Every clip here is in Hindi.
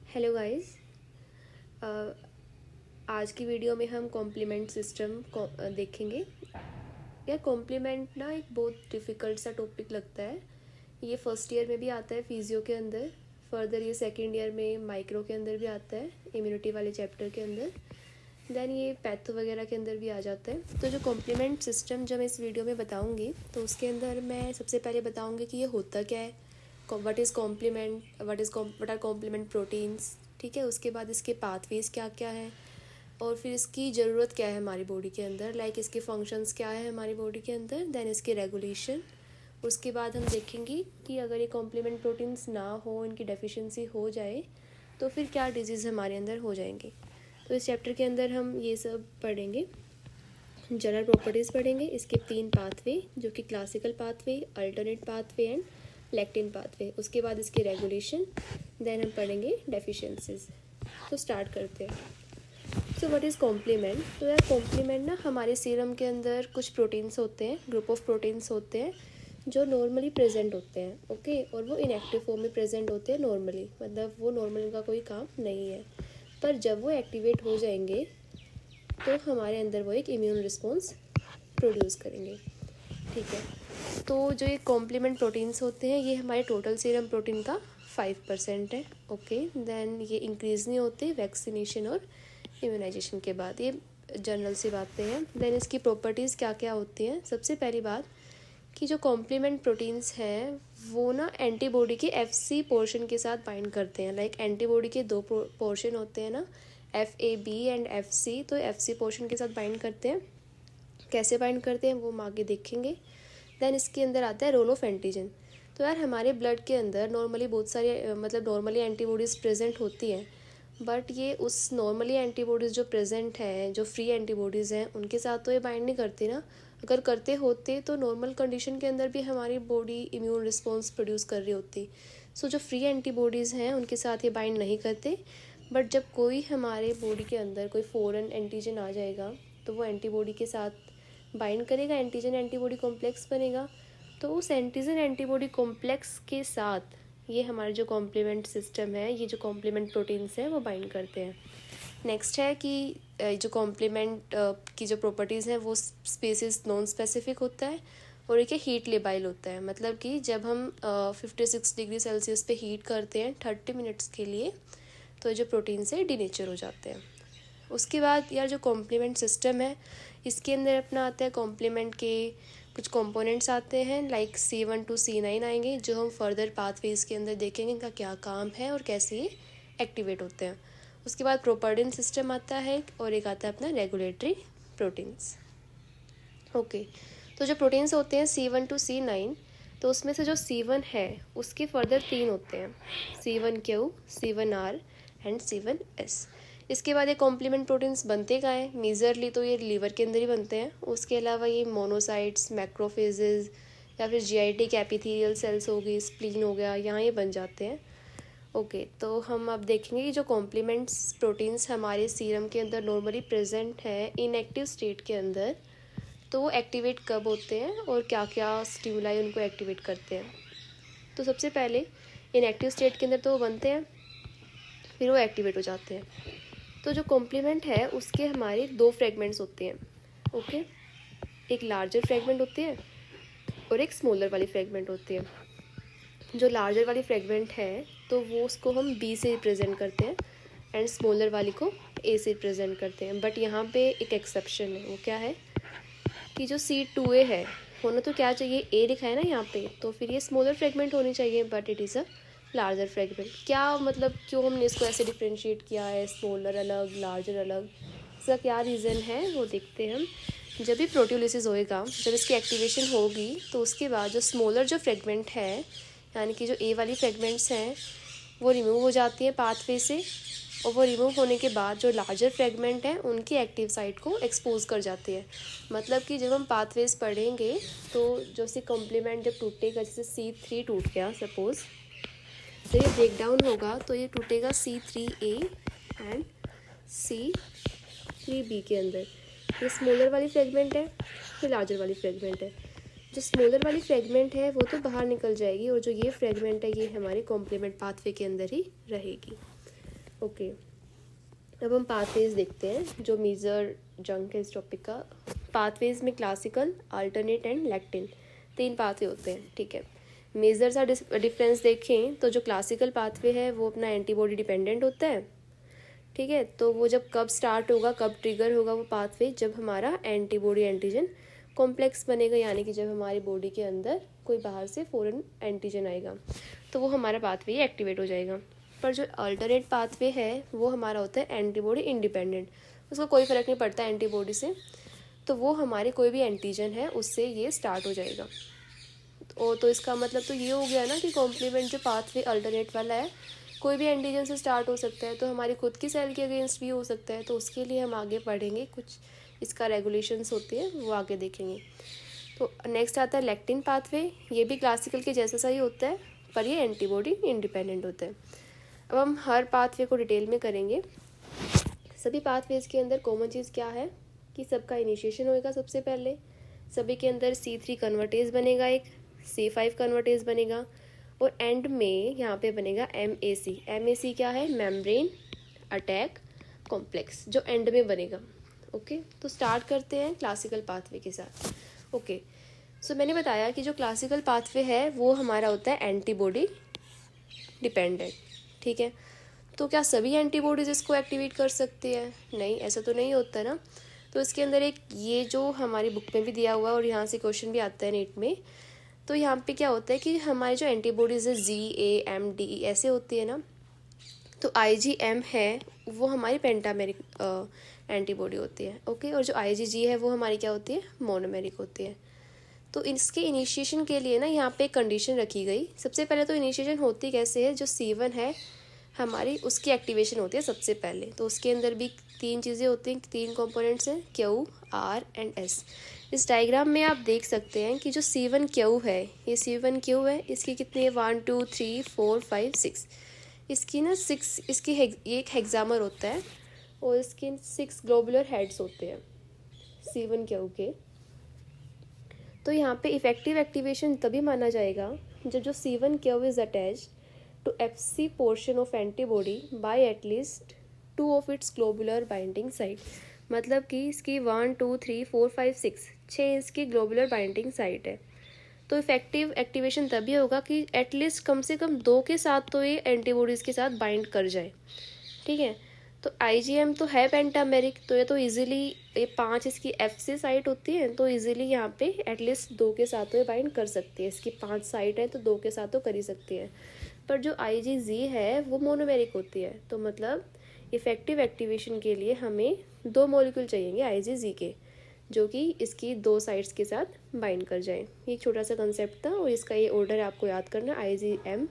Hello guys. आज की वीडियो में हम कॉम्प्लीमेंट सिस्टम देखेंगे। यार कॉम्प्लीमेंट ना एक बहुत डिफ़िकल्ट सा टॉपिक लगता है। ये फर्स्ट ईयर में भी आता है फिजियो के अंदर, फर्दर ये सेकेंड ईयर में माइक्रो के अंदर भी आता है, इम्यूनिटी वाले चैप्टर के अंदर, देन ये पैथो वगैरह के अंदर भी आ जाता है। तो जो कॉम्प्लीमेंट सिस्टम जो मैं इस वीडियो में बताऊँगी तो उसके अंदर मैं सबसे पहले बताऊँगी कि ये होता क्या है, what is complement, what are complement proteins. ठीक है, उसके बाद इसके पाथवेज क्या क्या हैं और फिर इसकी ज़रूरत क्या है हमारी बॉडी के अंदर, लाइक इसके फंक्शंस क्या है हमारी बॉडी के अंदर, देन इसकी रेगुलेशन। उसके बाद हम देखेंगे कि अगर ये कॉम्प्लीमेंट प्रोटीन्स ना हो, इनकी डेफिशिएंसी हो जाए तो फिर क्या डिजीज़ हमारे अंदर हो जाएंगे। तो इस चैप्टर के अंदर हम ये सब पढ़ेंगे, जनरल प्रॉपर्टीज़ पढ़ेंगे, इसके 3 पाथवे जो कि classical pathway, alternate pathway and lectin pathway. उसके बाद इसकी रेगुलेशन, देन हम पढ़ेंगे डेफिशिएंसीज। तो स्टार्ट करते हैं। So what is complement. तो यार कॉम्प्लीमेंट ना हमारे सीरम के अंदर कुछ प्रोटीन्स होते हैं, ग्रुप ऑफ प्रोटीन्स होते हैं जो नॉर्मली प्रेजेंट होते हैं, ओके, और वो इनएक्टिव फॉर्म में प्रेजेंट होते हैं नॉर्मली, मतलब वो नॉर्मल का कोई काम नहीं है, पर जब वो एक्टिवेट हो जाएंगे तो हमारे अंदर वो एक इम्यून रिस्पॉन्स प्रोड्यूस करेंगे। ठीक है, तो जो ये कॉम्प्लीमेंट प्रोटीन्स होते हैं ये हमारे टोटल सीरम प्रोटीन का 5% है, ओके। देन ये इंक्रीज़ नहीं होते वैक्सीनेशन और इम्यूनाइजेशन के बाद, ये जनरल सी बातें हैं। देन इसकी प्रॉपर्टीज़ क्या क्या होती हैं। सबसे पहली बात कि जो कॉम्प्लीमेंट प्रोटीन्स हैं वो ना एंटीबॉडी के FC पोर्शन के साथ बाइंड करते हैं। लाइक एंटीबॉडी के 2 पोर्शन होते हैं ना, FAB एंड FC, तो FC पोर्शन के साथ बाइंड करते हैं। कैसे बाइंड करते हैं वो हम आगे देखेंगे। देन इसके अंदर आता है रोल ऑफ एंटीजन। तो यार हमारे ब्लड के अंदर नॉर्मली बहुत सारी मतलब नॉर्मली एंटीबॉडीज़ प्रेजेंट होती हैं, बट ये उस नॉर्मली एंटीबॉडीज़ जो प्रेजेंट है, जो फ्री एंटीबॉडीज़ हैं, उनके साथ तो ये बाइंड नहीं करती ना। अगर करते होते तो नॉर्मल कंडीशन के अंदर भी हमारी बॉडी इम्यून रिस्पॉन्स प्रोड्यूस कर रही होती। सो जो फ्री एंटीबॉडीज़ हैं उनके साथ ये बाइंड नहीं करते, बट जब कोई हमारे बॉडी के अंदर कोई फॉरेन एंटीजन आ जाएगा तो वो एंटीबॉडी के साथ बाइंड करेगा, एंटीजन एंटीबॉडी कॉम्प्लेक्स बनेगा। तो उस एंटीजन एंटीबॉडी कॉम्प्लेक्स के साथ ये हमारे जो कॉम्प्लीमेंट सिस्टम है, ये जो कॉम्प्लीमेंट प्रोटीन्स हैं वो बाइंड करते हैं। नेक्स्ट है कि जो कॉम्प्लीमेंट की जो प्रॉपर्टीज़ हैं वो स्पेसिस नॉन स्पेसिफिक होता है और एक हीट लेबाइल होता है। मतलब कि जब हम 56 डिग्री सेल्सियस पे हीट करते हैं 30 मिनट्स के लिए तो जो प्रोटीन्स है डीनेचर हो जाते हैं। उसके बाद यार जो कॉम्प्लीमेंट सिस्टम है इसके अंदर अपना आता है कॉम्प्लीमेंट के कुछ कंपोनेंट्स आते हैं, लाइक C1 to C9 आएंगे, जो हम फर्दर पाथवेज के अंदर देखेंगे इनका क्या काम है और कैसे ये एक्टिवेट होते हैं। उसके बाद प्रोपर्डिन सिस्टम आता है और एक आता है अपना रेगुलेटरी प्रोटीन्स, ओके। तो जो प्रोटीन्स होते हैं C1 to C9, तो उसमें से जो C1 है उसके फर्दर 3 होते हैं, C1Q, C1R एंड C1S। इसके बाद ये कॉम्प्लीमेंट प्रोटीन्स बनते कहाँ हैं, मेजरली तो ये लीवर के अंदर ही बनते हैं। उसके अलावा ये मोनोसाइट्स, मैक्रोफेजेस या फिर GI-T एपिथेलियल सेल्स हो गई, स्प्लीन हो गया, यहाँ ये बन जाते हैं, ओके। तो हम अब देखेंगे कि जो कॉम्प्लीमेंट्स प्रोटीन्स हमारे सीरम के अंदर नॉर्मली प्रेजेंट है इनएक्टिव स्टेट के अंदर, तो वो एक्टिवेट कब होते हैं और क्या क्या स्टिमुलाई उनको एक्टिवेट करते हैं। तो सबसे पहले इनएक्टिव स्टेट के अंदर तो वो बनते हैं, फिर वो एक्टिवेट हो जाते हैं। तो जो कॉम्प्लीमेंट है उसके हमारे 2 फ्रेगमेंट्स होते हैं, ओके। एक लार्जर फ्रेगमेंट होती है और एक स्मॉलर वाली फ्रेगमेंट होती है। जो लार्जर वाली फ्रेगमेंट है तो वो उसको हम B से रिप्रेजेंट करते हैं एंड स्मॉलर वाली को A से रिप्रेजेंट करते हैं। बट यहाँ पे एक एक्सेप्शन है, वो क्या है कि जो C2A है होना तो क्या चाहिए, A लिखा है ना यहाँ पे, तो फिर ये स्मॉलर फ्रेगमेंट होनी चाहिए, but it is a larger fragment. क्या मतलब क्यों हमने इसको ऐसे डिफ्रेंशिएट किया है, स्मॉलर अलग लार्जर अलग, इसका क्या रीज़न है वो देखते हैं हम। जब भी प्रोटियोलिसिस होएगा, जब इसकी एक्टिवेशन होगी तो उसके बाद जो स्मॉलर जो फ्रेगमेंट है, यानी कि जो A वाली फ्रेगमेंट्स हैं वो रिमूव हो जाती हैं पाथवे से, और वो रिमूव होने के बाद जो लार्जर फ्रेगमेंट हैं उनकी एक्टिव साइट को एक्सपोज कर जाती है। मतलब कि जब हम पाथवेज पढ़ेंगे तो जो सी कॉम्प्लीमेंट जब टूटेगा, जैसे C3 टूट गया सपोज, तो ये ब्रेक डाउन होगा तो ये टूटेगा C3A एंड C3B के अंदर। ये स्मॉलर वाली फ्रेगमेंट है, ये लार्जर वाली फ्रेगमेंट है। जो स्मॉलर वाली फ्रेगमेंट है वो तो बाहर निकल जाएगी और जो ये फ्रेगमेंट है ये हमारे कॉम्प्लीमेंट पाथवे के अंदर ही रहेगी। ओके, अब हम पाथवेज देखते हैं जो मेजर जंक है इस टॉपिक का। पाथवेज में classical, alternate and lectin 3 pathway होते हैं, ठीक है। मेजर सा डिफरेंस देखें तो जो क्लासिकल पाथवे है वो अपना एंटीबॉडी डिपेंडेंट होता है, ठीक है। तो वो जब कब स्टार्ट होगा, कब ट्रिगर होगा वो पाथवे, जब हमारा एंटीबॉडी एंटीजन कॉम्प्लेक्स बनेगा, यानी कि जब हमारी बॉडी के अंदर कोई बाहर से फॉरेन एंटीजन आएगा तो वो हमारा पाथवे एक्टिवेट हो जाएगा। पर जो अल्टरनेट पाथवे है वो हमारा होता है एंटीबॉडी इंडिपेंडेंट, उसका कोई फ़र्क नहीं पड़ता एंटीबॉडी से, तो वो हमारे कोई भी एंटीजन है उससे ये स्टार्ट हो जाएगा। तो इसका मतलब तो ये हो गया ना कि कॉम्प्लीमेंट जो पाथवे अल्टरनेट वाला है कोई भी एंटीजन से स्टार्ट हो सकता है, तो हमारी खुद की सेल के अगेंस्ट भी हो सकता है, तो उसके लिए हम आगे पढ़ेंगे, कुछ इसका रेगुलेशंस होती है वो आगे देखेंगे। तो नेक्स्ट आता है लैक्टिन पाथवे, ये भी क्लासिकल के जैसा सा ही होता है पर ये एंटीबॉडी इंडिपेंडेंट होता है। अब हम हर पाथवे को डिटेल में करेंगे। सभी पाथवेज के अंदर कॉमन चीज़ क्या है कि सबका इनिशिएशन होएगा सबसे पहले, सभी के अंदर C3 कन्वर्टेज बनेगा, एक C5 कन्वर्टेज बनेगा, और एंड में यहाँ पे बनेगा MAC क्या है, मेम्ब्रेन अटैक कॉम्प्लेक्स, जो एंड में बनेगा। ओके, तो स्टार्ट करते हैं क्लासिकल पाथवे के साथ। ओके, सो मैंने बताया कि जो क्लासिकल पाथवे है वो हमारा होता है एंटीबॉडी डिपेंडेंट, ठीक है। तो क्या सभी एंटीबॉडीज इसको एक्टिवेट कर सकते हैं? नहीं, ऐसा तो नहीं होता ना। तो इसके अंदर एक ये जो हमारी बुक में भी दिया हुआ है और यहाँ से क्वेश्चन भी आता है नीट में, तो यहाँ पे क्या होता है कि हमारी जो एंटीबॉडीज़ है GAMDE ऐसे होती है ना, तो IgM है वो हमारी पेंटामेरिक एंटीबॉडी होती है, ओके। और जो IgG है वो हमारी क्या होती है, मोनोमेरिक होती है। तो इसके इनिशिएशन के लिए ना यहाँ पे एक कंडीशन रखी गई। सबसे पहले तो इनिशिएशन होती कैसे है, जो C1 है हमारी उसकी एक्टिवेशन होती है सबसे पहले। तो उसके अंदर भी 3 चीज़ें होती हैं, 3 कंपोनेंट्स हैं, Q, R एंड S। इस डायग्राम में आप देख सकते हैं कि जो C1Q है, ये C1Q है, इसकी कितनी है 1 2 3 4 5 6, इसकी ना 6, इसकी एक हेक्सामर होता है और इसके 6 ग्लोबुलर हेड्स होते हैं C1Q के। तो यहाँ पे इफेक्टिव एक्टिवेशन तभी माना जाएगा जब जो C1Q is attached to Fc portion of antibody by at least 2 of its globular binding site। मतलब कि इसकी 1 2 3 4 5 6 इसकी ग्लोबुलर बाइंडिंग साइट है। तो इफेक्टिव एक्टिवेशन तभी होगा कि एटलीस्ट कम से कम 2 के साथ तो ये एंटीबॉडीज़ के साथ बाइंड कर जाए, ठीक है। तो IgM तो है पेंटामेरिक, तो ये तो इजीली ये 5 इसकी Fc साइट होती है, तो इजीली यहाँ पे एटलीस्ट 2 के साथ तो ये बाइंड कर सकती है। इसकी 5 साइट है तो 2 के साथ तो कर ही सकती है। पर जो IgG है वो मोनोमेरिक होती है, तो मतलब इफेक्टिव एक्टिवेशन के लिए हमें 2 मॉलिक्यूल चाहिए IgG के, जो कि इसकी 2 साइड्स के साथ बाइंड कर जाए। ये एक छोटा सा कंसेप्ट था और इसका ये ऑर्डर आपको याद करना, IgM,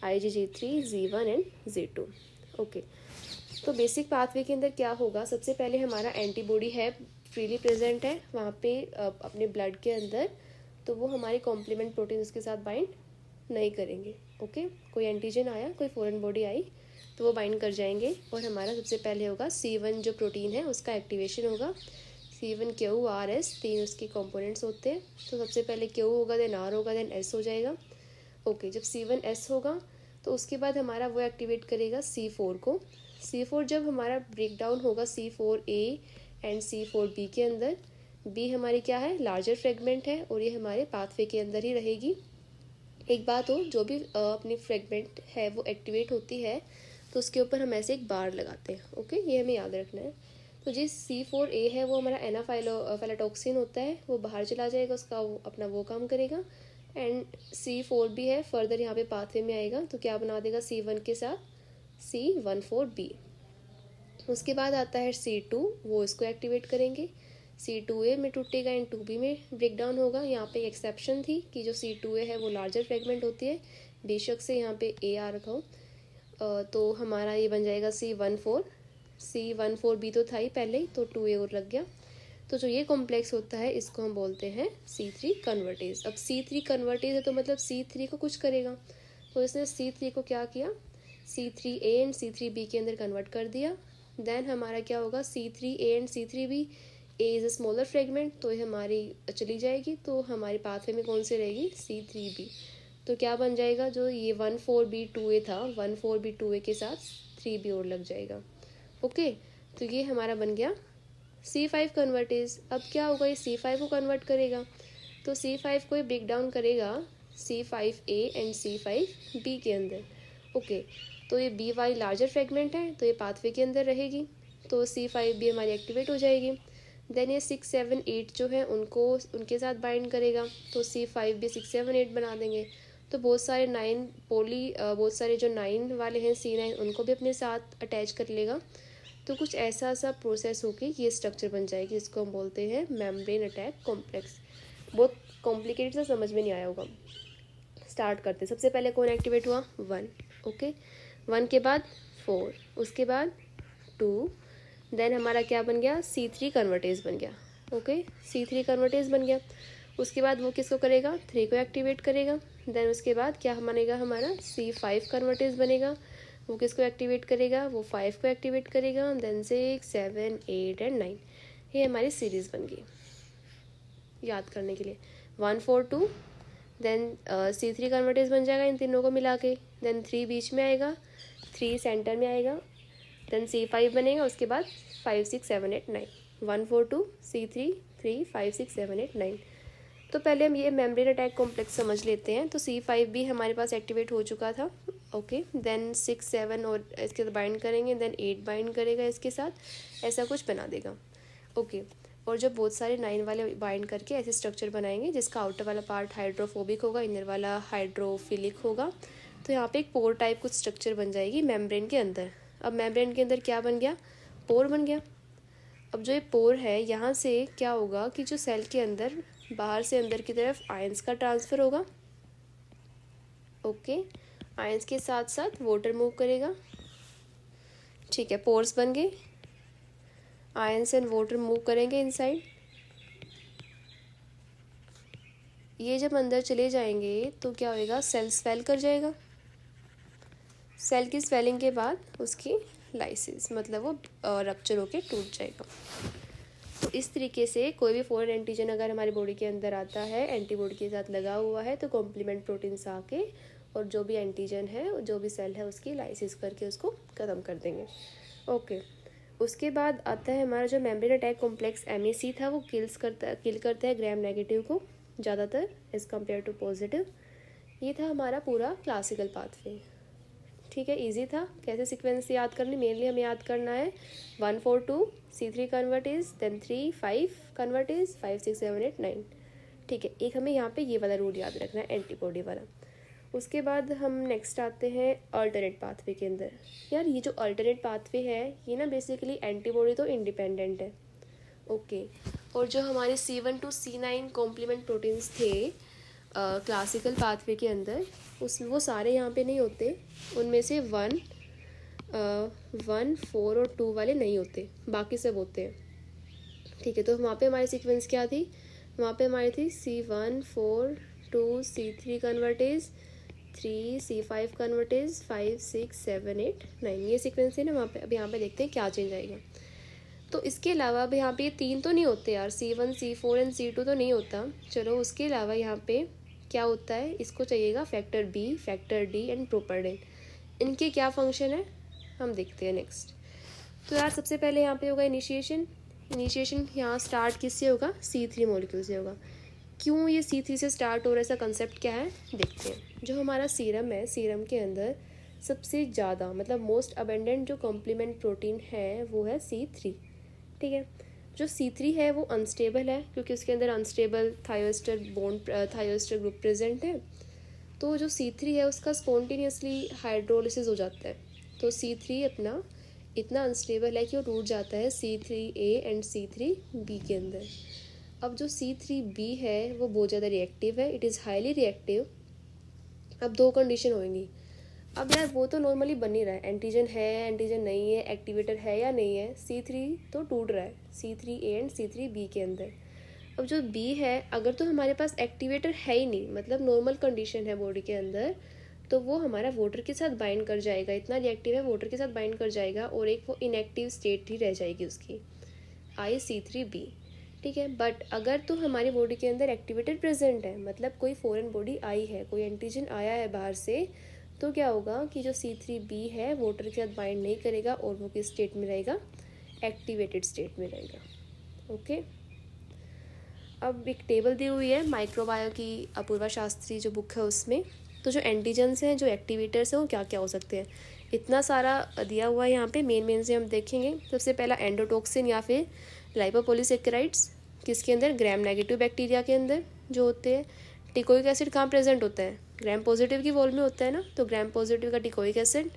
IgG3, Z1 and Z2। Okay, तो बेसिक पाथवे के अंदर क्या होगा, सबसे पहले हमारा एंटीबॉडी है फ्रीली प्रेजेंट है वहाँ पे अपने ब्लड के अंदर, तो वो हमारे कॉम्प्लीमेंट प्रोटीन उसके साथ बाइंड नहीं करेंगे, ओके। कोई एंटीजन आया, कोई फॉरेन बॉडी आई तो वो बाइंड कर जाएंगे, और हमारा सबसे पहले होगा C1 जो प्रोटीन है उसका एक्टिवेशन होगा। C1QRS 3 उसके कंपोनेंट्स होते हैं, तो सबसे पहले Q होगा, देन R होगा, देन S हो जाएगा, ओके। जब C1S होगा तो उसके बाद हमारा वो एक्टिवेट करेगा C4 को। C4 जब हमारा ब्रेक डाउन होगा C4A एंड C4B के अंदर, B हमारी क्या है, लार्जर फ्रेगमेंट है और ये हमारे पाथवे के अंदर ही रहेगी। एक बात हो, जो भी अपनी फ्रेगमेंट है वो एक्टिवेट होती है तो उसके ऊपर हम ऐसे एक बार लगाते हैं, ओके, ये हमें याद रखना है। तो जिस C4A है वो हमारा एनाफाइलोटॉक्सिन होता है, वो बाहर चला जाएगा, उसका वो अपना वो काम करेगा। एंड C4B है फर्दर यहाँ पे पाथवे में आएगा, तो क्या बना देगा C1 के साथ C14B। उसके बाद आता है C2, वो इसको एक्टिवेट करेंगे, C2A में टूटेगा एंड 2B में ब्रेक डाउन होगा। यहाँ पे एक्सेप्शन थी कि जो C2A है वो लार्जर फ्रेगमेंट होती है, बेशक से यहाँ पे A आ रखा हो, तो हमारा ये बन जाएगा C14B तो था ही पहले ही, तो 2A और लग गया। तो जो ये कॉम्प्लेक्स होता है इसको हम बोलते हैं C3 कन्वर्टेज। अब C3 कन्वर्टेज है तो मतलब C3 को कुछ करेगा, तो इसने C3 को क्या किया, C3A एंड C3B के अंदर कन्वर्ट कर दिया। देन हमारा क्या होगा, C3A and C3B, A is a smaller fragment, तो ये हमारी चली जाएगी, तो हमारे पाथवे में कौन से रहेगी, C3B। तो क्या बन जाएगा, जो ये 14B2A था, 14B2A के साथ 3B और लग जाएगा। ओके, तो ये हमारा बन गया C5 कन्वर्टेज। अब क्या होगा, ये C5 को कन्वर्ट करेगा, तो C5 को ये ब्रेक डाउन करेगा C5A एंड C5B के अंदर। ओके, तो ये B वाली लार्जर फ्रेगमेंट है, तो ये पाथवे के अंदर रहेगी, तो C5B हमारी एक्टिवेट हो जाएगी। देन ये 6, 7, 8 जो है उनको उनके साथ बाइंड करेगा, तो C5B 6, 7, 8 बना देंगे। तो बहुत सारे 9 बहुत सारे जो 9 वाले हैं C9 उनको भी अपने साथ अटैच कर लेगा। तो कुछ ऐसा सा प्रोसेस होके ये स्ट्रक्चर बन जाएगी, जिसको हम बोलते हैं मेम्ब्रेन अटैक कॉम्प्लेक्स। बहुत कॉम्प्लिकेटेड सा समझ में नहीं आया होगा। स्टार्ट करते, सबसे पहले कौन एक्टिवेट हुआ, 1। ओके, 1 के बाद 4, उसके बाद 2, देन हमारा क्या बन गया, C3 कन्वर्टेज बन गया। ओके, C3 कन्वर्टेज बन गया। उसके बाद वो किसको करेगा, 3 को एक्टिवेट करेगा। देन उसके बाद क्या बनेगा, हमारा C5 कन्वर्टेज बनेगा, वो किसको एक्टिवेट करेगा, वो 5 को एक्टिवेट करेगा। देन 6, 7, 8 एंड 9, ये हमारी सीरीज बन गई याद करने के लिए। 1, 4, 2, देन C3 कन्वर्टेज बन जाएगा इन तीनों को मिला के। देन 3 बीच में आएगा, 3 सेंटर में आएगा, देन C5 बनेगा, उसके बाद 5, 6, 7, 8, 9, 1, 4, 2, C3, 3, 5, 6, 7, 8, 9। तो पहले हम ये मेम्ब्रेन अटैक कॉम्प्लेक्स समझ लेते हैं। तो C5 भी हमारे पास एक्टिवेट हो चुका था। ओके, देन 6, 7 और इसके साथ बाइंड करेंगे, देन 8 बाइंड करेगा इसके साथ, ऐसा कुछ बना देगा। ओके, और जब बहुत सारे 9 वाले बाइंड करके ऐसे स्ट्रक्चर बनाएंगे जिसका आउटर वाला पार्ट हाइड्रोफोबिक होगा, इनर वाला हाइड्रोफिलिक होगा, तो यहाँ पे एक पोर टाइप कुछ स्ट्रक्चर बन जाएगी मेम्ब्रेन के अंदर। अब मेम्ब्रेन के अंदर क्या बन गया, पोर बन गया। अब जो ये पोर है, यहाँ से क्या होगा कि जो सेल के अंदर बाहर से अंदर की तरफ आयंस का ट्रांसफ़र होगा। ओके, आयंस के साथ साथ वाटर मूव करेगा। ठीक है, पोर्स बन गए, आयंस एंड वाटर मूव करेंगे इनसाइड। ये जब अंदर चले जाएंगे तो क्या होएगा, सेल स्वेल कर जाएगा। सेल की स्वेलिंग के बाद उसकी लाइसिस, मतलब वो रप्चर होके टूट जाएगा। तो इस तरीके से कोई भी फॉरेन एंटीजन अगर हमारी बॉडी के अंदर आता है, एंटीबॉडी के साथ लगा हुआ है, तो कॉम्प्लीमेंट प्रोटीन्स आके और जो भी एंटीजन है, जो भी सेल है, उसकी लाइसिस करके उसको ख़त्म कर देंगे। ओके, उसके बाद आता है हमारा जो मेम्ब्रेन अटैक कॉम्प्लेक्स MAC था, वो किल करता है ग्राम नेगेटिव को ज़्यादातर एज़ कम्पेयर टू पॉजिटिव। ये था हमारा पूरा क्लासिकल पाथवे। ठीक है, इजी था। कैसे सीक्वेंस याद करनी, मेनली हमें याद करना है 1, 4, 2, C3 कन्वर्टेज, देन 3, 5 कन्वर्टेज, 5, 6, 7, 8, 9। ठीक है, एक हमें यहाँ पे ये वाला रूल याद रखना है, एंटीबॉडी वाला। उसके बाद हम नेक्स्ट आते हैं अल्टरनेट पाथवे के अंदर। यार ये जो अल्टरनेट पाथवे है, ये ना बेसिकली एंटीबॉडी तो इंडिपेंडेंट है। ओके, और जो हमारे C1 to C9 complement proteins थे क्लासिकल पाथवे के अंदर, वो सारे यहाँ पे नहीं होते। उनमें से 1, 4 और 2 वाले नहीं होते, बाकी सब होते हैं। ठीक है, तो वहाँ पे हमारी सीक्वेंस क्या थी, वहाँ पे हमारी थी C1, 4, 2, C3 convertase, 3, C5 convertase, 5, 6, 7, 8, 9, ये सीक्वेंस थी ना वहाँ पे। अब यहाँ पे देखते हैं क्या चेंज आएगा। तो इसके अलावा अब यहाँ पे ये 3 तो नहीं होते यार, C1, C4 एंड C2 तो नहीं होता। चलो, उसके अलावा यहाँ पे क्या होता है, इसको चाहिएगा factor B, factor D and properdin. इनके क्या फंक्शन है हम देखते हैं नेक्स्ट। तो यार सबसे पहले यहाँ पे होगा इनिशिएशन। यहाँ स्टार्ट किससे होगा, C3 मॉलिक्यूल से होगा। क्यों ये C3 से स्टार्ट हो रहा है, ऐसा कंसेप्ट क्या है देखते हैं। जो हमारा सीरम है, सीरम के अंदर सबसे ज़्यादा मतलब मोस्ट अबेंडेंट जो कॉम्प्लीमेंट प्रोटीन है वो है C3। ठीक है, जो C3 है वो अनस्टेबल है क्योंकि उसके अंदर अनस्टेबल थायोस्टर ग्रुप प्रेजेंट है। तो जो C3 है उसका स्पॉन्टेनियसली हाइड्रोलिसिस हो जाता है, तो C3 अपना इतना अनस्टेबल है कि वो टूट जाता है C3A एंड C3B के अंदर। अब जो C3B है वो बहुत ज़्यादा रिएक्टिव है, इट इज़ हाईली रिएक्टिव। अब 2 कंडीशन होंगी। अब यार वो तो नॉर्मली बन ही रहा है, एंटीजन है, एंटीजन नहीं है, एक्टिवेटर है या नहीं है, C3 तो टूट रहा है C3A एंड C3B के अंदर। अब जो B है, अगर तो हमारे पास एक्टिवेटर है ही नहीं, मतलब नॉर्मल कंडीशन है बॉडी के अंदर, तो वो हमारा वाटर के साथ बाइंड कर जाएगा, इतना रिएक्टिव है वाटर के साथ बाइंड कर जाएगा, और एक वो इनएक्टिव स्टेट ही रह जाएगी उसकी, C3B। ठीक है, बट अगर तो हमारी बॉडी के अंदर एक्टिवेटर प्रेजेंट है, मतलब कोई फॉरेन बॉडी आई है, कोई एंटीजन आया है बाहर से, तो क्या होगा कि जो C3b है वाटर के साथ बाइंड नहीं करेगा और वो किस स्टेट में रहेगा, एक्टिवेटेड स्टेट में रहेगा। ओके, अब एक टेबल दी हुई है माइक्रोबायो की, अपूर्वा शास्त्री जो बुक है उसमें। तो जो एंटीजेंस हैं, जो एक्टिवेटर्स हैं, वो क्या क्या हो सकते हैं, इतना सारा दिया हुआ है यहाँ पे। मेन से हम देखेंगे। सबसे पहला एंडोटॉक्सिन या फिर लाइपोपॉलीसेकेराइड्स, किसके अंदर, ग्राम नेगेटिव बैक्टीरिया के अंदर जो होते हैं। टिकोइक एसिड कहाँ प्रेजेंट होता है, ग्राम पॉजिटिव की वॉल में होता है ना, तो ग्राम पॉजिटिव का teichoic acid.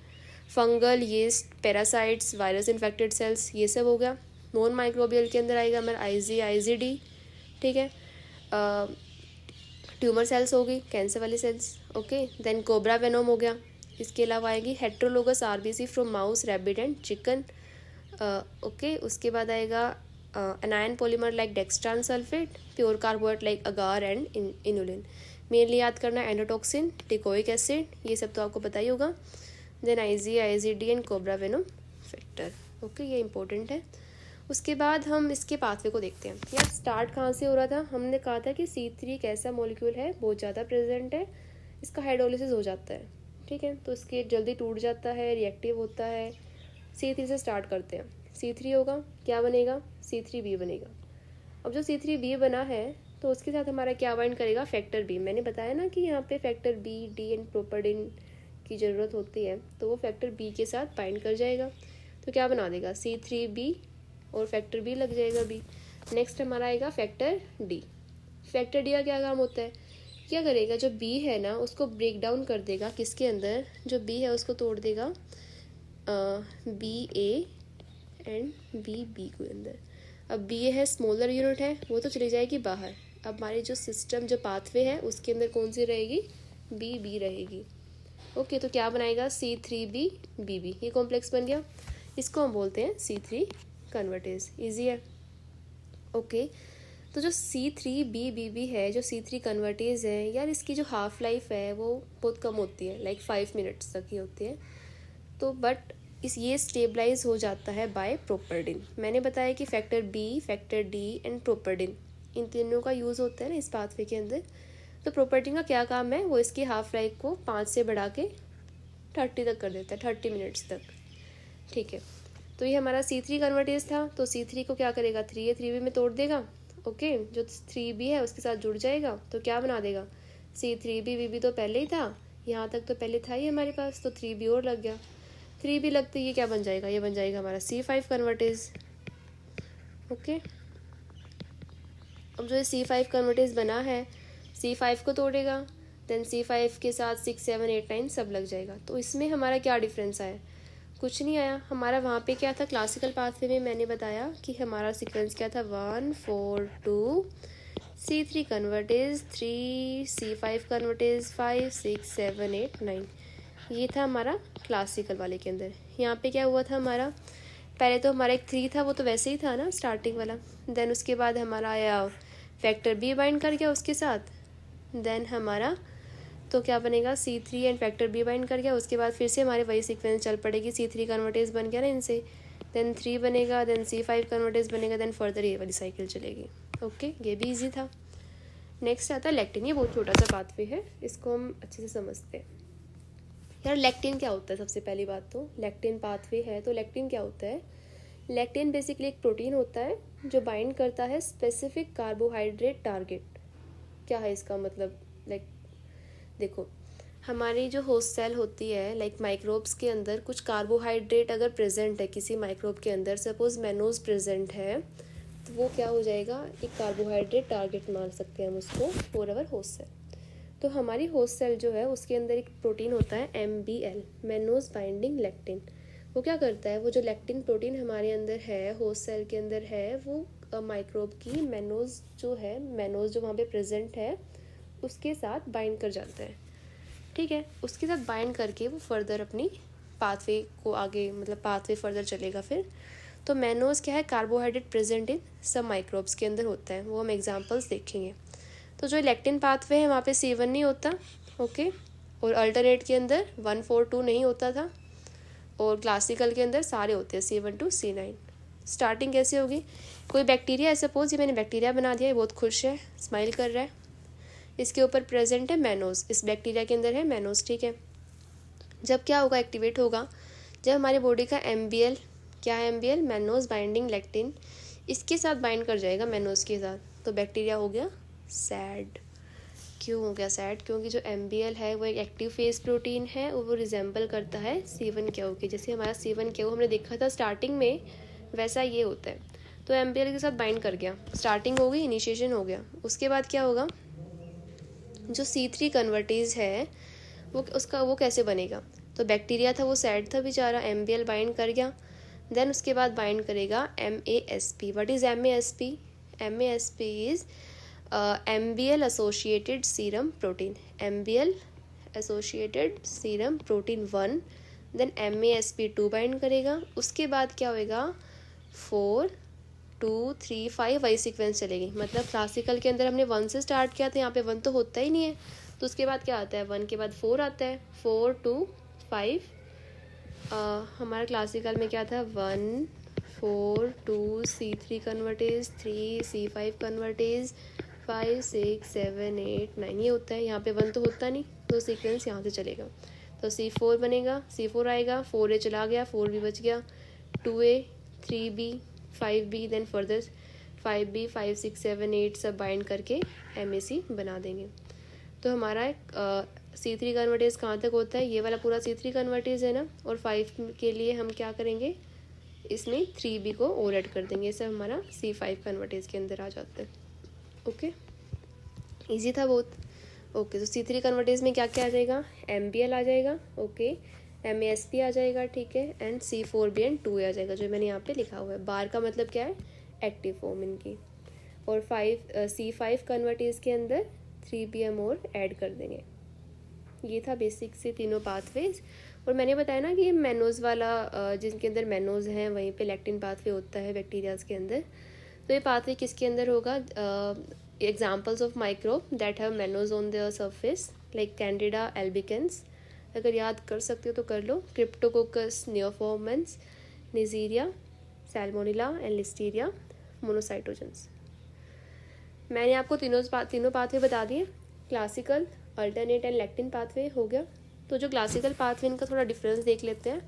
Fungal, yeast, parasites, virus infected cells, ये सब हो गया। नॉन माइक्रोबियल के अंदर आएगा हमारा IgD, ठीक है। ट्यूमर सेल्स हो गई, कैंसर वाली cells. Okay, then cobra venom हो गया। इसके अलावा आएगी heterologous RBC from mouse, rabbit and chicken. Okay, उसके बाद आएगा anion polymer like dextran sulphate, pure carbohydrate like agar and inulin. Mainly याद करना एंडोटॉक्सिन, टिकोइक एसिड, ये सब तो आपको पता ही होगा। Then IgD and cobra venom factor. Okay, ये इंपॉर्टेंट है। उसके बाद हम इसके पाथवे को देखते हैं। यार स्टार्ट कहाँ से हो रहा था, हमने कहा था कि C3 एक ऐसा मॉलिक्यूल है, बहुत ज़्यादा प्रेजेंट है, इसका हाइड्रोलिसिस हो जाता है, ठीक है, तो इसके जल्दी टूट जाता है, रिएक्टिव होता है। C3 से स्टार्ट करते हैं। C3 होगा, क्या बनेगा, C3b बनेगा। अब जो C3b बना है तो उसके साथ हमारा क्या बाइंड करेगा, फैक्टर B। मैंने बताया ना कि यहाँ पे फैक्टर B, D एंड प्रोपर्डिन की ज़रूरत होती है, तो वो फैक्टर B के साथ बाइंड कर जाएगा। तो क्या बना देगा, C3b और फैक्टर B लग जाएगा B। नेक्स्ट हमारा आएगा फैक्टर D। फैक्टर D का क्या काम होता है, क्या करेगा, जो B है ना उसको ब्रेक डाउन कर देगा, किसके अंदर, जो B है उसको तोड़ देगा BA एंड BB के अंदर। अब BA है स्मॉलर यूनिट है, वो तो चली जाएगी बाहर। अब हमारी जो सिस्टम, जो पाथवे है, उसके अंदर कौन सी रहेगी, BB रहेगी। ओके, तो क्या बनाएगा, C3b BB, ये कॉम्प्लेक्स बन गया। इसको हम बोलते हैं C3 कन्वर्टेज। ईजी है। ओके, तो जो C3b BB है, जो C3 कन्वर्टेज है यार, इसकी जो हाफ लाइफ है वो बहुत कम होती है, लाइक 5 मिनट्स तक ही होती है। तो बट ये स्टेबलाइज हो जाता है बाय प्रोपर्डिन। मैंने बताया कि factor B, factor D and properdin, इन तीनों का यूज़ होता है ना इस पाथवे के अंदर। तो प्रोपर्डिन का क्या काम है, वो इसकी हाफ लाइफ को 5 से बढ़ा के 30 तक कर देता है, 30 मिनट्स तक, ठीक है। तो ये हमारा C3 कन्वर्टेज था। तो C3 को क्या करेगा, 3A3B में तोड़ देगा। ओके, जो 3B है उसके साथ जुड़ जाएगा, तो क्या बना देगा, C3b BB तो पहले ही था, यहाँ तक तो पहले था ही हमारे पास, तो 3B और लग गया। 3B लगते ये क्या बन जाएगा, ये बन जाएगा हमारा C5 कन्वर्टेज। ओके, अब जो ये C5 कन्वर्टेज बना है, C5 को तोड़ेगा, देन C5 के साथ 6, 7, 8, 9 सब लग जाएगा। तो इसमें हमारा क्या डिफरेंस आया, कुछ नहीं आया। हमारा वहाँ पे क्या था, क्लासिकल पाथवे में मैंने बताया कि हमारा सीक्वेंस क्या था, 1, 4, 2, C3 कन्वर्टेज 3, C5 कन्वर्टेज 5, 6, 7, 8, 9, ये था हमारा क्लासिकल वाले के अंदर। यहाँ पे क्या हुआ था हमारा, पहले तो हमारा एक 3 था, वो तो वैसे ही था ना स्टार्टिंग वाला। देन उसके बाद हमारा आया फैक्टर B बाइंड कर गया उसके साथ। देन हमारा तो क्या बनेगा, C3 and factor B bind कर गया। उसके बाद फिर से हमारे वही सीक्वेंस चल पड़ेगी, C3 कन्वर्टेज बन गया ना इनसे, देन 3 बनेगा, देन C5 कन्वर्टेज बनेगा, देन फर्दर ये वाली साइकिल चलेगी। ओके, ये भी ईजी था। नेक्स्ट आता है लैक्टिन। ये बहुत छोटा सा पाथवे है, इसको हम अच्छे से समझते हैं। यार लैक्टिन क्या होता है, सबसे पहली बात तो लैक्टिन पाथवे है, तो लैक्टिन क्या होता है, लैक्टिन बेसिकली एक प्रोटीन होता है जो बाइंड करता है स्पेसिफिक कार्बोहाइड्रेट टारगेट। क्या है इसका मतलब, लाइक देखो, हमारी जो होस्ट सेल होती है, लाइक माइक्रोब्स के अंदर कुछ कार्बोहाइड्रेट अगर प्रेजेंट है किसी माइक्रोब के अंदर, सपोज मैनोज प्रेजेंट है, तो वो क्या हो जाएगा, एक कार्बोहाइड्रेट टारगेट मान सकते हैं हम उसको फॉर अवर होस्ट सेल। तो हमारी होस्ट सेल जो है उसके अंदर एक प्रोटीन होता है MBL, मैनोज बाइंडिंग लैक्टिन। वो क्या करता है, वो जो लैक्टिन प्रोटीन हमारे अंदर है, होस्ट सेल के अंदर है, वो माइक्रोब की मैनोज जो है, मैनोज जो वहाँ पे प्रेजेंट है उसके साथ बाइंड कर जाता है, ठीक है। उसके साथ बाइंड करके वो फर्दर अपनी पाथवे को आगे, मतलब पाथवे फर्दर चलेगा फिर। तो मैनोज क्या है, कार्बोहाइड्रेट प्रेजेंट इन सब माइक्रोब्स के अंदर होता है, वो हम एग्जांपल्स देखेंगे। तो जो लैक्टिन पाथवे है वहाँ पे C1 नहीं होता, ओके, और अल्टरनेट के अंदर 1, 4, 2 नहीं होता था, और क्लासिकल के अंदर सारे होते हैं C1 to C9। स्टार्टिंग कैसे होगी, कोई बैक्टीरिया है, सपोज ये मैंने बैक्टीरिया बना दिया है, बहुत खुश है, स्माइल कर रहा है, इसके ऊपर प्रेजेंट है मैनोज, इस बैक्टीरिया के अंदर है मैनोज, ठीक है। जब क्या होगा, एक्टिवेट होगा जब हमारी बॉडी का MBL, क्या है MBL, मैनोज बाइंडिंग लेक्टिन, इसके साथ बाइंड कर जाएगा मैनोज के साथ, तो बैक्टीरिया हो गया सैड। क्यों हो गया सैड? क्योंकि जो MBL है वो एक एक्टिव फेस प्रोटीन है और वो रिजेंबल करता है C1q के। जैसे हमारा C1q हमने देखा था स्टार्टिंग में, वैसा ये होता है। तो MBL के साथ बाइंड कर गया, स्टार्टिंग हो गई, इनिशिएशन हो गया। उसके बाद क्या होगा, जो C3 कन्वर्टेज है वो कैसे बनेगा? तो बैक्टीरिया था वो सैड था बेचारा, MBL बाइंड कर गया, देन उसके बाद बाइंड करेगा MASP। What is MASP? MASP is MBL associated serum protein, MBL associated serum protein 1, then MASP2 bind करेगा। उसके बाद क्या होएगा, 4 2 3 5 वही सीक्वेंस चलेगी। मतलब क्लासिकल के अंदर हमने 1 से स्टार्ट किया था, यहाँ पे 1 तो होता ही नहीं है, तो उसके बाद क्या आता है, 1 के बाद 4 आता है, 4 2 5। हमारा क्लासिकल में क्या था, 1 4 2 C3 कन्वर्टेज, 3 C5 कन्वर्टेज, 5 6 7 8 9, ये होता है। यहाँ पे 1 तो होता नहीं, तो सीक्वेंस यहाँ से चलेगा। तो C4 बनेगा, C4 आएगा, 4A चला गया, 4B बच गया, 2A 3B 5B, then further 5B 5 6 7 8 सब बाइंड करके MAC बना देंगे। तो हमारा C3 कन्वर्टेज कहाँ तक होता है, ये वाला पूरा C3 कन्वर्टेज है ना, और 5 के लिए हम क्या करेंगे, इसमें 3B को और ऐड कर देंगे, सब हमारा C5 कन्वर्टेज के अंदर आ जाता है। ओके, इजी था बहुत। ओके, तो C3 कन्वर्टेज में क्या क्या आ जाएगा, MBL आ जाएगा, ओके, MASP आ जाएगा, ठीक है, एंड C4B एंड 2A आ जाएगा, जो मैंने यहाँ पे लिखा हुआ है। बार का मतलब क्या है, एक्टिव फॉर्म इनकी। और C5 कन्वर्टेज के अंदर 3B हम और ऐड कर देंगे। ये था बेसिक से तीनों पाथवेज। और मैंने बताया ना कि ये मैनोज वाला, जिनके अंदर मैनोज हैं वहीं पे लैक्टिन पाथवे होता है बैक्टीरियाज के अंदर। तो ये पाथवे किसके अंदर होगा, examples of microbe that have mannose on their surface like candida albicans, अगर याद कर सकते हो तो कर लो, cryptococcus neoformans, neisseria, salmonella and listeria, monocytogenes. मैंने आपको तीनों पाथवे बता दिए, classical, alternate and lectin pathway हो गया। तो जो क्लासिकल पाथवे, इनका थोड़ा डिफरेंस देख लेते हैं,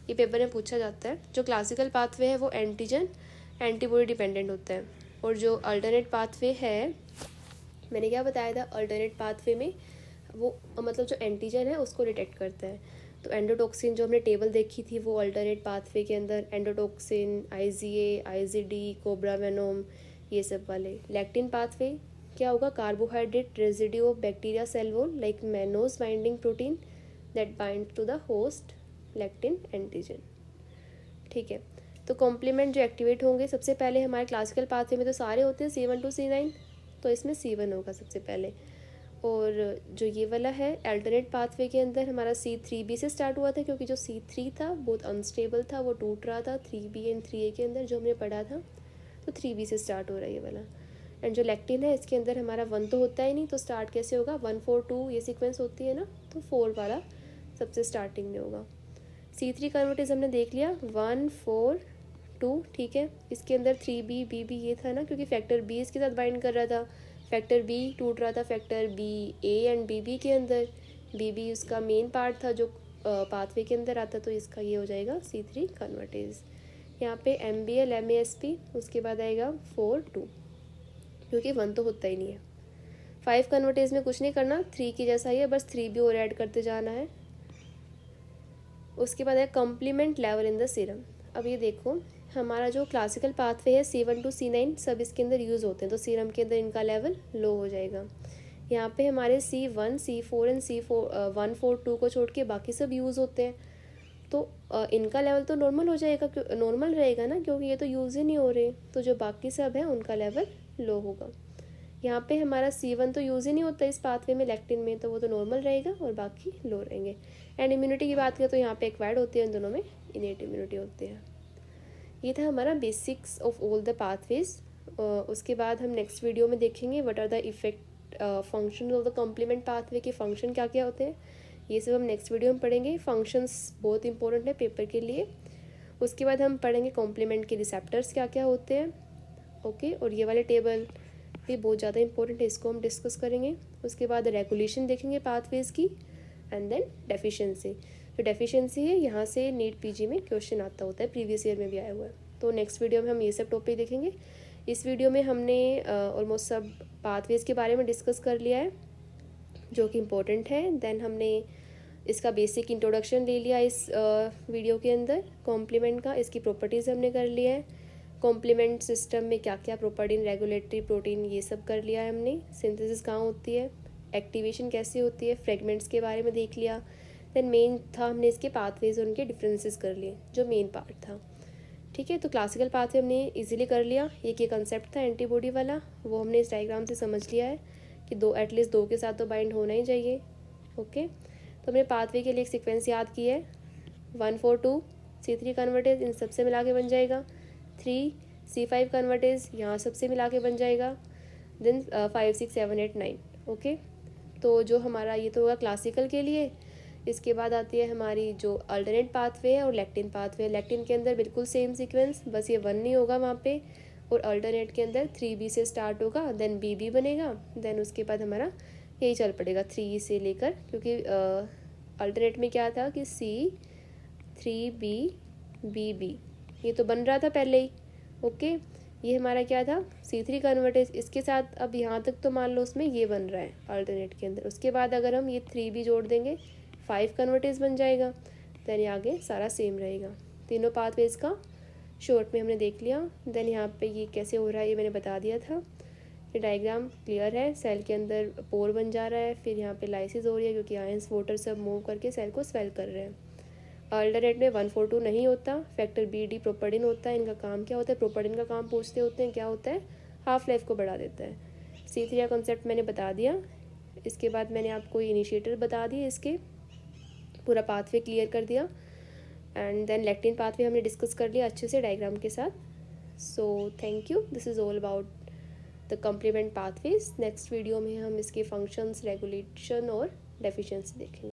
ये पेपर में पूछा जाता है। जो क्लासिकल पाथवे है वो एंटीजन एंटीबॉडी डिपेंडेंट होता है, और जो अल्टरनेट पाथवे है, मैंने क्या बताया था, अल्टरनेट पाथवे में वो मतलब जो एंटीजन है उसको डिटेक्ट करता है। तो एंडोटॉक्सिन जो हमने टेबल देखी थी वो अल्टरनेट पाथवे के अंदर, endotoxin, IgA, IgD, cobra venom, ये सब वाले। लैक्टिन पाथवे क्या होगा, carbohydrate residue of bacteria cell wall like mannose binding protein that bind to the host lectin antigen, ठीक है। तो कॉम्प्लीमेंट जो एक्टिवेट होंगे सबसे पहले हमारे क्लासिकल पाथवे में तो सारे होते हैं C1 to C9, तो इसमें C1 होगा सबसे पहले। और जो ये वाला है अल्टरनेट पाथवे के अंदर हमारा C3B से स्टार्ट हुआ था, क्योंकि जो C3 था बहुत अनस्टेबल था, वो टूट रहा था 3B एंड 3A के अंदर जो हमने पढ़ा था, तो 3B से स्टार्ट हो रहा है ये वाला। एंड जो लैक्टिन है इसके अंदर हमारा 1 तो होता ही नहीं, तो स्टार्ट कैसे होगा, 1 4 2 ये सीक्वेंस होती है ना, तो 4 वाला सबसे स्टार्टिंग में होगा। C3 कन्वर्टेज हमने देख लिया, 1 4 2, ठीक है। इसके अंदर 3B BB ये था ना, क्योंकि फैक्टर B इसके साथ बाइंड कर रहा था, फैक्टर B टूट रहा था फैक्टर BA एंड BB के अंदर, BB उसका मेन पार्ट था जो पाथवे के अंदर आता, तो इसका ये हो जाएगा C3 कन्वर्टेज। यहाँ पे MBL MASP, उसके बाद आएगा 4 2, क्योंकि 1 तो होता ही नहीं है। 5 कन्वर्टेज में कुछ नहीं करना, 3 की जैसा ही है, बस 3B और ऐड करते जाना है। उसके बाद है complement level in the serum. अब ये देखो, हमारा जो क्लासिकल पाथवे है C1 to C9 सब इसके अंदर यूज़ होते हैं, तो सीरम के अंदर इनका लेवल लो हो जाएगा। यहाँ पे हमारे C1 C4 एंड C1 4 2 को छोड़ के बाकी सब यूज़ होते हैं, तो इनका लेवल तो नॉर्मल हो जाएगा, नॉर्मल रहेगा ना, क्योंकि ये तो यूज़ ही नहीं हो रहे, तो जो बाकी सब है उनका लेवल लो होगा। यहाँ पे हमारा C1 तो यूज़ ही नहीं होता इस पाथवे में लैक्टिन में, तो वो तो नॉर्मल रहेगा और बाकी लो रहेंगे। एंड इम्यूनिटी की बात करें तो यहाँ पे एक्वायर्ड होती है, इन दोनों में इनेट इम्यूनिटी होती है। ये था हमारा basics of all the pathways. उसके बाद हम नेक्स्ट वीडियो में देखेंगे what are the effect function of the complement pathway के, फंक्शन क्या क्या होते हैं, ये सब हम नेक्स्ट वीडियो में पढ़ेंगे। फंक्शंस बहुत इंपॉर्टेंट है पेपर के लिए। उसके बाद हम पढ़ेंगे कॉम्प्लीमेंट के रिसेप्टर्स क्या क्या होते हैं, ओके। और ये वाले टेबल भी बहुत ज़्यादा इंपॉर्टेंट है, इसको हम डिस्कस करेंगे। उसके बाद रेगुलेशन देखेंगे पाथवेज की, एंड देन डेफिशिएंसी। जो डेफिशिएंसी है यहाँ से नीट पीजी में क्वेश्चन आता होता है, प्रीवियस ईयर में भी आया हुआ है। तो नेक्स्ट वीडियो में हम ये सब टॉपिक देखेंगे। इस वीडियो में हमने ऑलमोस्ट सब पाथवेज के बारे में डिस्कस कर लिया है जो कि इम्पोर्टेंट है। देन हमने इसका बेसिक इंट्रोडक्शन ले लिया इस वीडियो के अंदर। कॉम्प्लीमेंट का इसकी प्रॉपर्टीज़ हमने कर लिया है। कॉम्प्लीमेंट सिस्टम में क्या क्या प्रोपर्टीन, रेगुलेटरी प्रोटीन, ये सब कर लिया है हमने। सिंथेसिस कहाँ होती है, एक्टिवेशन कैसे होती है, फ्रेगमेंट्स के बारे में देख लिया। देन मेन था हमने इसके पाथवेज और उनके डिफरेंसेस कर लिए, जो मेन पार्ट था। ठीक है, तो क्लासिकल पाथवे हमने इजीली कर लिया। एक ये कंसेप्ट था एंटीबॉडी वाला, वो हमने इस डायग्राम से समझ लिया है कि दो एटलीस्ट दो के साथ तो बाइंड होना ही चाहिए। ओके, तो हमने पाथवे के लिए एक सीक्वेंस याद की है, 142 C3 कन्वर्टेज इन सबसे मिला के बन जाएगा, 3 C5 कन्वर्टेज यहाँ सबसे मिला के बन जाएगा, देन 5 6 7 8 9। ओके, तो जो हमारा ये तो होगा क्लासिकल के लिए। इसके बाद आती है हमारी जो अल्टरनेट पाथवे है और लेक्टिन पाथवे। लेक्टिन के अंदर बिल्कुल सेम सीक्वेंस, बस ये 1 नहीं होगा वहाँ पे, और अल्टरनेट के अंदर 3B से स्टार्ट होगा, देन BB बनेगा, देन उसके बाद हमारा यही चल पड़ेगा 3 से लेकर, क्योंकि अल्टरनेट में क्या था कि C3B BB ये तो बन रहा था पहले ही। ओके, ये हमारा क्या था C3 कन्वर्टेज, इसके साथ अब यहाँ तक तो मान लो उसमें ये बन रहा है अल्टरनेट के अंदर। उसके बाद अगर हम ये 3B जोड़ देंगे 5 कन्वर्टेज बन जाएगा, देन ये आगे सारा सेम रहेगा। तीनों पाथवेज का शॉर्ट में हमने देख लिया। देन यहाँ पे ये कैसे हो रहा है ये मैंने बता दिया था। ये डायग्राम क्लियर है, सेल के अंदर पोर बन जा रहा है, फिर यहाँ पे लाइसिस हो रही है क्योंकि आयंस वाटर सब मूव करके सेल को स्वेल कर रहे हैं। अल्टरनेट में 142 नहीं होता, फैक्टर BD प्रोपर्डिन होता है। इनका काम क्या होता है, प्रोपर्डिन का काम पूछते होते हैं, क्या होता है, हाफ लाइफ को बढ़ा देता है। C3 का कॉन्सेप्ट मैंने बता दिया। इसके बाद मैंने आपको इनिशिएटर बता दिए, इसके पूरा पाथवे क्लियर कर दिया। एंड देन लेक्टिन पाथवे हमने डिस्कस कर लिया अच्छे से डायग्राम के साथ। So thank you, this is all about the complement pathways. Next video में हम इसके फंक्शंस, रेगुलेशन और डेफिशिएंसी देखेंगे।